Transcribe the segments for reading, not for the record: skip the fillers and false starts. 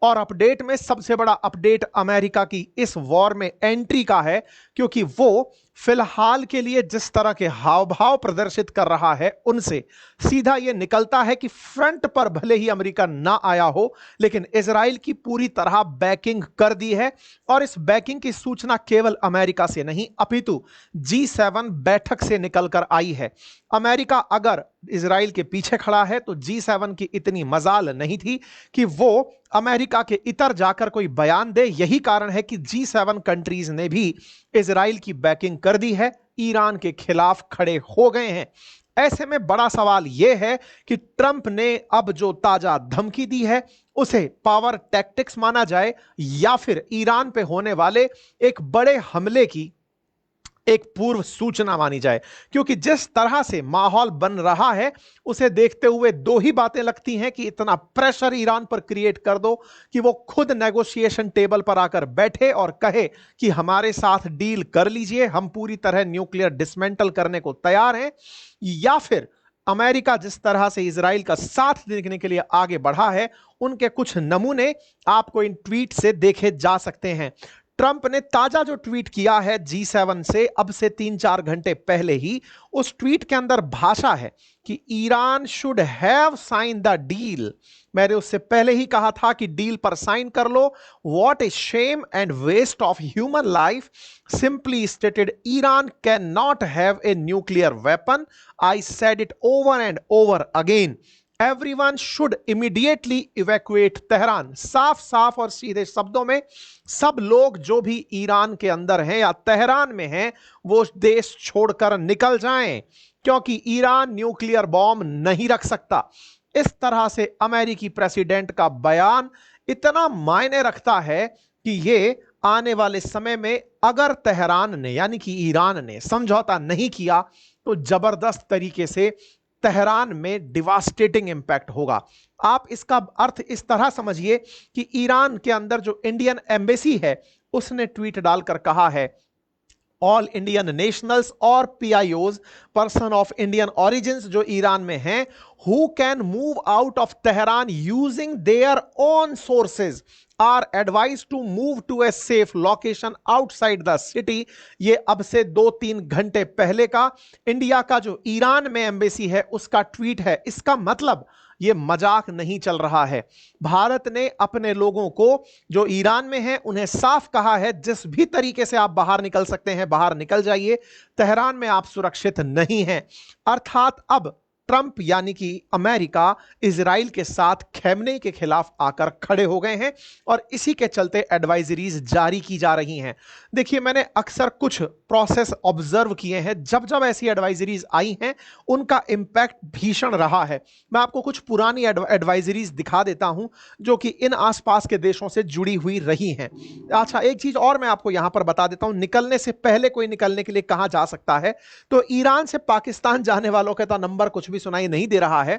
और अपडेट में सबसे बड़ा अपडेट अमेरिका की इस वॉर में एंट्री का है, क्योंकि वो फिलहाल के लिए जिस तरह के हाव भाव प्रदर्शित कर रहा है उनसे सीधा यह निकलता है कि फ्रंट पर भले ही अमेरिका ना आया हो, लेकिन इजराइल की पूरी तरह बैकिंग कर दी है। और इस बैकिंग की सूचना केवल अमेरिका से नहीं अपितु G7 बैठक से निकलकर आई है। अमेरिका अगर इजराइल के पीछे खड़ा है तो G7 की इतनी मजाल नहीं थी कि वो अमेरिका के इतर जाकर कोई बयान दे। यही कारण है कि G7 कंट्रीज ने भी इजराइल की बैकिंग कर दी है, ईरान के खिलाफ खड़े हो गए हैं। ऐसे में बड़ा सवाल यह है कि ट्रंप ने अब जो ताजा धमकी दी है उसे पावर टैक्टिक्स माना जाए या फिर ईरान पे होने वाले एक बड़े हमले की एक पूर्व सूचना मानी जाए। क्योंकि जिस तरह से माहौल बन रहा है उसे देखते हुए दो ही बातें लगती हैं कि इतना प्रेशर ईरान पर क्रिएट कर दो कि वो खुद नेगोशिएशन टेबल पर आकर बैठे और कहे कि हमारे साथ डील कर लीजिए, हम पूरी तरह न्यूक्लियर डिसमेंटल करने को तैयार हैं। या फिर अमेरिका जिस तरह से इजराइल का साथ देने के लिए आगे बढ़ा है उनके कुछ नमूने आपको इन ट्वीट से देखे जा सकते हैं। ट्रंप ने ताजा जो ट्वीट किया है G7 से अब से 3-4 घंटे पहले ही, उस ट्वीट के अंदर भाषा है कि Iran should have sign the deal. मैंने उससे पहले ही कहा था कि डील पर साइन कर लो। What a shame and waste of human life. Simply stated, Iran can not have a nuclear weapon. I said it over and over again. Everyone should immediately evacuate Tehran. साफ साफ और सीधे शब्दों में सब लोग जो भी ईरान के अंदर हैं या तेहरान में हैं वो देश छोड़कर निकल जाएं, क्योंकि ईरान न्यूक्लियर बॉम्ब नहीं रख सकता। इस तरह से अमेरिकी प्रेसिडेंट का बयान इतना मायने रखता है कि ये आने वाले समय में अगर तेहरान ने यानी कि ईरान ने समझौता नहीं किया तो जबरदस्त तरीके से तेहरान में डिवास्टेटिंग इंपैक्ट होगा। आप इसका अर्थ इस तरह समझिए कि ईरान के अंदर जो इंडियन एम्बेसी है उसने ट्वीट डालकर कहा है, ऑल इंडियन नेशनल्स और PIOs, person of Indian origins जो ईरान में हैं, who can move out of Tehran using their own sources are advise to move to a safe location outside the city. ये अब से 2-3 घंटे पहले का इंडिया का जो ईरान में एम्बेसी है उसका ट्वीट है। इसका मतलब ये मजाक नहीं चल रहा है। भारत ने अपने लोगों को जो ईरान में हैं उन्हें साफ कहा है जिस भी तरीके से आप बाहर निकल सकते हैं बाहर निकल जाइए, तेहरान में आप सुरक्षित नहीं हैं। अर्थात अब ट्रंप यानी कि अमेरिका इजराइल के साथ खैमने के खिलाफ आकर खड़े हो गए हैं और इसी के चलते एडवाइजरीज जारी की जा रही हैं। देखिए, मैंने अक्सर कुछ प्रोसेस ऑब्जर्व किए हैं, जब जब ऐसी एडवाइजरीज आई हैं उनका इंपैक्ट भीषण रहा है। मैं आपको कुछ पुरानी एडवाइजरीज दिखा देता हूं जो कि इन आसपास के देशों से जुड़ी हुई रही हैं। अच्छा, एक चीज और मैं आपको यहां पर बता देता हूं, निकलने से पहले कोई निकलने के लिए कहां जा सकता है। तो ईरान से पाकिस्तान जाने वालों का तो नंबर कुछ भी सुनाई नहीं दे रहा है,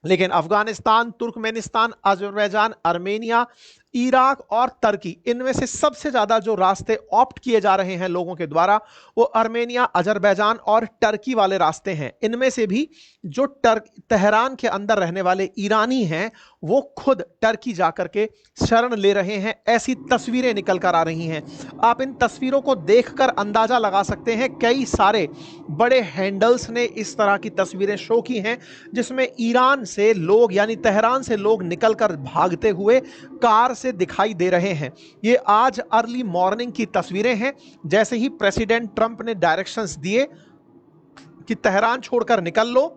लेकिन Afghanistan, Turkmenistan, Azerbaijan, Armenia, Iraq और तुर्की, इनमें से सबसे ज्यादा जो रास्ते ऑप्ट किए जा रहे हैं लोगों के द्वारा वो आर्मेनिया, अजरबैजान और तुर्की वाले रास्ते हैं। इनमें से भी जो तेहरान के अंदर रहने वाले ईरानी हैं वो खुद तुर्की जाकर के शरण ले रहे हैं। ऐसी तस्वीरें निकल कर आ रही हैं। आप इन तस्वीरों को देखकर अंदाजा लगा सकते हैं, कई सारे बड़े हैंडल्स ने इस तरह की तस्वीरें शो की हैं जिसमें ईरान से लोग यानी तेहरान से लोग निकलकर भागते हुए कार से दिखाई दे रहे हैं। ये आज अर्ली मॉर्निंग की तस्वीरें हैं। जैसे ही प्रेसिडेंट ट्रंप ने डायरेक्शंस दिए कि तेहरान छोड़कर निकल लो,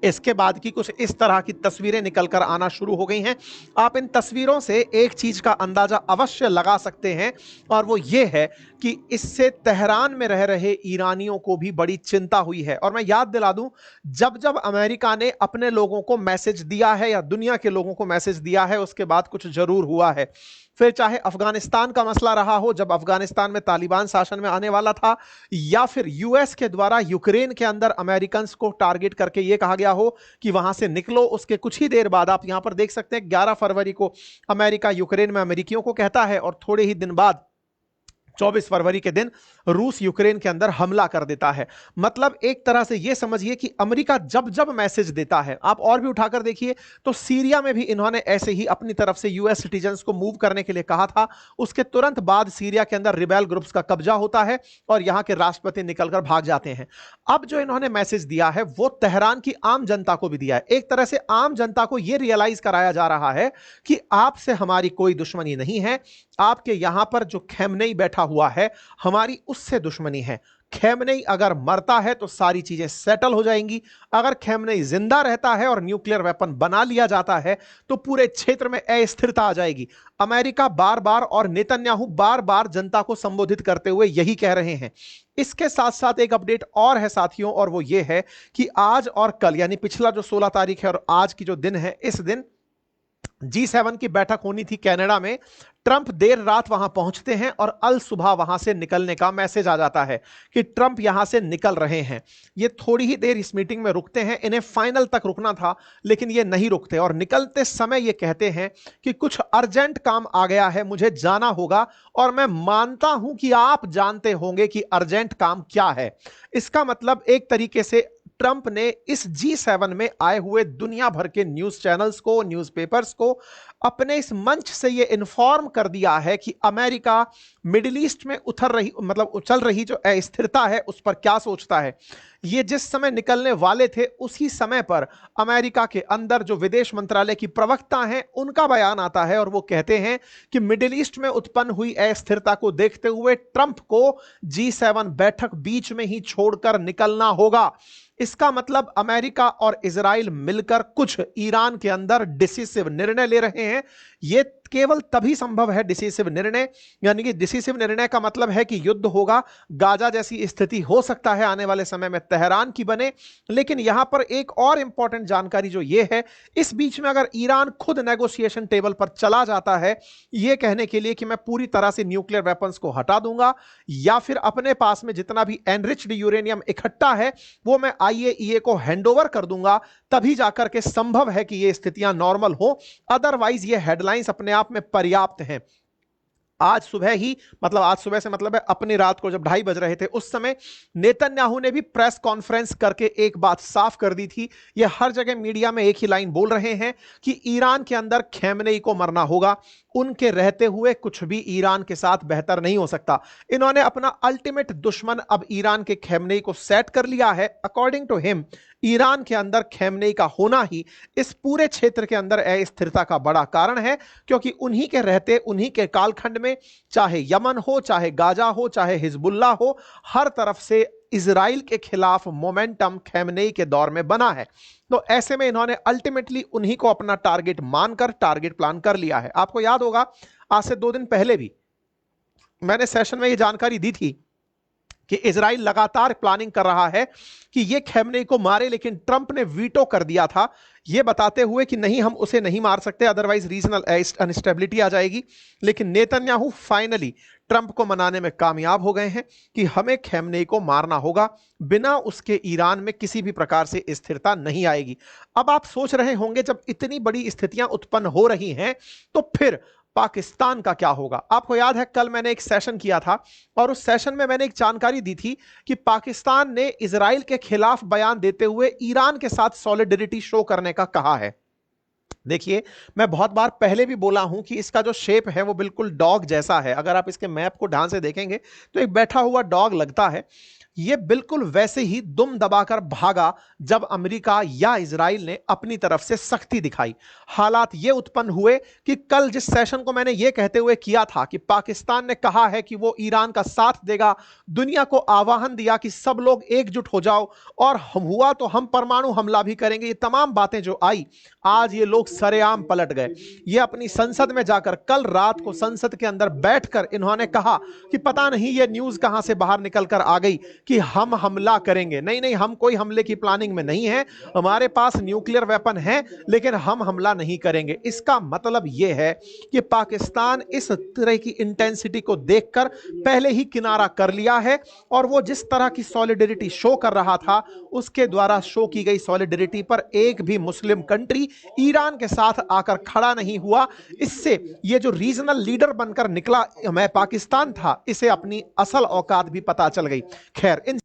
इसके बाद की कुछ इस तरह की तस्वीरें निकलकर आना शुरू हो गई हैं। आप इन तस्वीरों से एक चीज का अंदाजा अवश्य लगा सकते हैं और वो ये है कि इससे तेहरान में रह रहे ईरानियों को भी बड़ी चिंता हुई है। और मैं याद दिला दूं, जब जब अमेरिका ने अपने लोगों को मैसेज दिया है या दुनिया के लोगों को मैसेज दिया है उसके बाद कुछ जरूर हुआ है। फिर चाहे अफगानिस्तान का मसला रहा हो, जब अफगानिस्तान में तालिबान शासन में आने वाला था, या फिर यूएस के द्वारा यूक्रेन के अंदर अमेरिकन को टारगेट करके यह कहा गया हो कि वहां से निकलो। उसके कुछ ही देर बाद आप यहां पर देख सकते हैं 11 फरवरी को अमेरिका यूक्रेन में अमेरिकियों को कहता है और थोड़े ही दिन बाद 24 फरवरी के दिन रूस यूक्रेन के अंदर हमला कर देता है। मतलब एक तरह से यह समझिए कि अमेरिका जब जब मैसेज देता है, आप और भी उठाकर देखिए, तो सीरिया में भी इन्होंने ऐसे ही अपनी तरफ से यूएस सिटीजन्स को मूव करने के लिए कहा था। उसके तुरंत बाद सीरिया के अंदर रिबेल ग्रुप्स का कब्जा होता है और यहां के राष्ट्रपति निकलकर भाग जाते हैं। अब जो इन्होंने मैसेज दिया है वो तेहरान की आम जनता को भी दिया है। एक तरह से आम जनता को यह रियलाइज कराया जा रहा है कि आपसे हमारी कोई दुश्मनी नहीं है, आपके यहां पर जो खैमनेई बैठा हुआ है हमारी उससे दुश्मनी है। खैमनेई अगर मरता है तो सारी चीजें सेटल हो जाएंगी, अगर खैमनेई जिंदा रहता है और न्यूक्लियर वेपन बना लिया जाता है तो पूरे क्षेत्र में अस्थिरता आ जाएगी। अमेरिका बार बार और नेतन्याहू बार बार जनता को संबोधित करते हुए यही कह रहे हैं। इसके साथ साथ एक अपडेट और है साथियों, और वो ये है कि आज और कल यानी पिछला जो 16 तारीख है और आज की जो दिन है, इस दिन G7 की बैठक होनी थी कनाडा में। ट्रंप देर रात वहां पहुंचते हैं और अल सुबह वहां से निकलने का मैसेज आ जाता है कि ट्रंप यहां से निकल रहे हैं। ये थोड़ी ही देर इस मीटिंग में रुकते हैं, इन्हें फाइनल तक रुकना था लेकिन ये नहीं रुकते और निकलते समय ये कहते हैं कि कुछ अर्जेंट काम आ गया है, मुझे जाना होगा और मैं मानता हूं कि आप जानते होंगे कि अर्जेंट काम क्या है। इसका मतलब एक तरीके से ट्रंप ने इस G7 में आए हुए दुनिया भर के न्यूज चैनल्स को, न्यूज़पेपर्स को अपने इस मंच से यह इन्फॉर्म कर दिया है कि अमेरिका मिडिल ईस्ट में उतर रही, मतलब उछल रही जो अस्थिरता है उस पर क्या सोचता है। ये जिस समय निकलने वाले थे उसी समय पर अमेरिका के अंदर जो विदेश मंत्रालय की प्रवक्ता हैं उनका बयान आता है और वो कहते हैं कि मिडिल ईस्ट में उत्पन्न हुई अस्थिरता को देखते हुए ट्रंप को G7 बैठक बीच में ही छोड़कर निकलना होगा। इसका मतलब अमेरिका और इजराइल मिलकर कुछ ईरान के अंदर डिसिसिव निर्णय ले रहे हैं। यह केवल तभी संभव है डिसिसिव निर्णय, यानी कि डिसिसिव निर्णय का मतलब है कि युद्ध होगा, गाजा जैसी स्थिति हो सकता है आने वाले समय में तेहरान की बने। लेकिन यहां पर एक और इंपॉर्टेंट जानकारी जो यह है, इस बीच में अगर ईरान खुद नेगोशिएशन टेबल पर चला जाता है यह कहने के लिए कि मैं पूरी तरह से न्यूक्लियर वेपन्स को हटा दूंगा या फिर अपने पास में जितना भी एनरिच्ड यूरेनियम इकट्ठा है वो मैं IAEA को हैंडओवर कर दूंगा, तभी जाकर के संभव है कि ये स्थितियां नॉर्मल हो। अदरवाइज ये हेडलाइंस अपने आप में पर्याप्त हैं। आज सुबह ही, मतलब आज सुबह से मतलब है अपनी रात को जब 2:30 बज रहे थे उस समय नेतन्याहू ने भी प्रेस कॉन्फ्रेंस करके एक बात साफ कर दी थी। यह हर जगह मीडिया में एक ही लाइन बोल रहे हैं कि ईरान के अंदर खैमनेई को मरना होगा, उनके रहते हुए कुछ भी ईरान के साथ बेहतर नहीं हो सकता। इन्होंने अपना अल्टीमेट दुश्मन अब ईरान के खैमनेई को सेट कर लिया है। अकॉर्डिंग टू हिम ईरान के अंदर खैमनेई का होना ही इस पूरे क्षेत्र के अंदर अस्थिरता का बड़ा कारण है, क्योंकि उन्हीं के रहते, उन्हीं के कालखंड में चाहे यमन हो, चाहे गाजा हो, चाहे हिजबुल्ला हो, हर तरफ से इजराइल के खिलाफ मोमेंटम खैमनेई के दौर में बना है। तो ऐसे में इन्होंने अल्टीमेटली उन्हीं को अपना टारगेट मानकर टारगेट प्लान कर लिया है। आपको याद होगा आज से 2 दिन पहले भी मैंने सेशन में यह जानकारी दी थी कि इजराइल लगातार प्लानिंग कर रहा है कि यह खैमनेई को मारे, लेकिन ट्रंप ने वीटो कर दिया था यह बताते हुए कि नहीं, हम उसे नहीं मार सकते, अदरवाइज रीजनल अनस्टेबिलिटी आ जाएगी। लेकिन नेतन्याहू फाइनली ट्रंप को मनाने में कामयाब हो गए हैं कि हमें खैमनेई को मारना होगा, बिना उसके ईरान में किसी भी प्रकार से स्थिरता नहीं आएगी। अब आप सोच रहे होंगे जब इतनी बड़ी स्थितियां उत्पन्न हो रही हैं तो फिर पाकिस्तान का क्या होगा। आपको याद है कल मैंने एक सेशन किया था और उस सेशन में मैंने एक जानकारी दी थी कि पाकिस्तान ने इजराइल के खिलाफ बयान देते हुए ईरान के साथ सॉलिडरिटी शो करने का कहा है। देखिए, मैं बहुत बार पहले भी बोला हूं कि इसका जो शेप है वो बिल्कुल डॉग जैसा है। अगर आप इसके मैप को ध्यान से देखेंगे तो एक बैठा हुआ डॉग लगता है। यह बिल्कुल वैसे ही दुम दबाकर भागा जब अमेरिका या इजराइल ने अपनी तरफ से सख्ती दिखाई। हालात ये उत्पन्न हुए कि कल जिस सेशन को मैंने ये कहते हुए किया था कि पाकिस्तान ने कहा है कि वो ईरान का साथ देगा, दुनिया को आह्वान दिया कि सब लोग एकजुट हो जाओ और हम हुआ तो हम परमाणु हमला भी करेंगे, ये तमाम बातें जो आई, आज ये लोग सरेआम पलट गए। ये अपनी संसद में जाकर कल रात को संसद के अंदर बैठकर इन्होंने कहा कि पता नहीं ये न्यूज कहां से बाहर निकलकर आ गई कि हम हमला करेंगे। नहीं नहीं, हम कोई हमले की प्लानिंग में नहीं है, हमारे पास न्यूक्लियर वेपन है लेकिन हम हमला नहीं करेंगे। इसका मतलब यह है कि पाकिस्तान इस तरह की इंटेंसिटी को देखकर पहले ही किनारा कर लिया है और वो जिस तरह की सॉलिडरिटी शो कर रहा था उसके द्वारा शो की गई सॉलिडरिटी पर एक भी मुस्लिम कंट्री ईरान के साथ आकर खड़ा नहीं हुआ। इससे ये जो रीजनल लीडर बनकर निकला मैं पाकिस्तान था, इसे अपनी असल औकात भी पता चल गई। खैर इन